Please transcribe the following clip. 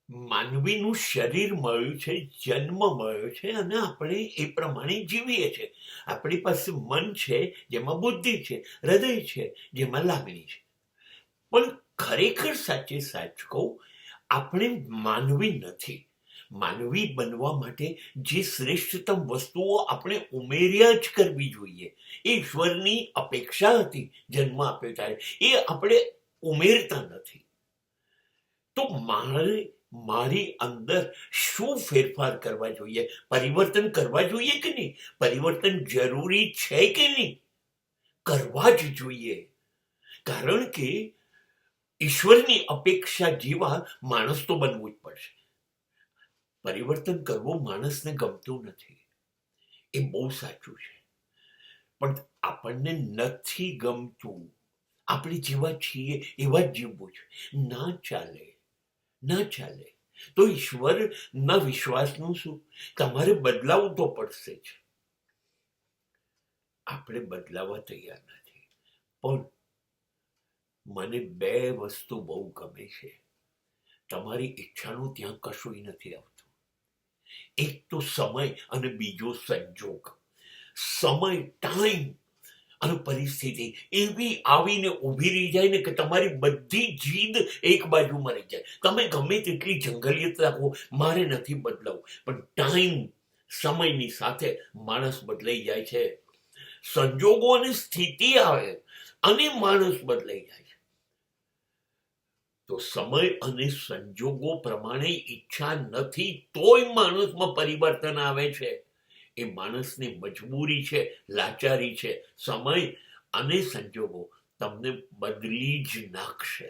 માનવીનું શરીર મળ્યું છે, જન્મ મળ્યો છે અને આપણે એ પ્રમાણે જીવીએ છીએ. આપણી પાસે મન છે, જેમાં બુદ્ધિ છે, હૃદય છે, જેમાં લાગણી છે. પણ ખરેખર સાચે સાચ કહું, આપણે માનવી નથી. માનવી બનવા માટે જે શ્રેષ્ઠતમ વસ્તુઓ આપણે ઉમેર્યા જ કરવી જોઈએ, એ ઈશ્વરની અપેક્ષા હતી જન્મ આપ્યો ત્યારે, એ આપણે ઉમેરતા નથી. તો મારી અંદર શું ફેરફાર કરવા જોઈએ, પરિવર્તન કરવા જોઈએ કે નહીં? પરિવર્તન જરૂરી છે કે નહીં? કરવા જ જોઈએ. કારણ કે ઈશ્વરની અપેક્ષા જેવા માણસ તો બનવું જ પડશે. પરિવર્તન કરવું માણસને ગમતું નથી, એ બહુ સાચું છે. પણ આપણને નથી ગમતું, આપણે જેવા છીએ એવા જ જીવવું છે. ના ચાલે, ના ચાલે. તો ઈશ્વરના વિશ્વાસનું શું? તમારે બદલાવું તો પડશે જ. આપણે બદલાવા તૈયાર નથી. પણ મને બે વસ્તુ બહુ ગમે છે. તમારી ઈચ્છાનું ત્યાં કશું નથી આવતું. એક તો સમય અને બીજો સંજોગ. સમય, ટાઈમ અને પરિસ્થિતિ એવી આવીને ઊભી રહી જાય ને કે તમારી બધી જીદ એક બાજુ મરી જાય. તમે ગમે તેટલી જંગલિયત રાખો, મારે નથી બદલાવું, પણ ટાઈમ, સમયની સાથે માણસ બદલાઈ જાય છે. સંજોગો અને સ્થિતિ આવે અને માણસ બદલાઈ જાય છે. તો સમય અને સંજોગો પ્રમાણે ઈચ્છા નથી તોય માણસમાં પરિવર્તન આવે છે. એ માણસની મજબૂરી છે, લાચારી છે. સમય અને સંજોગો તમને બદલી જ નાખશે.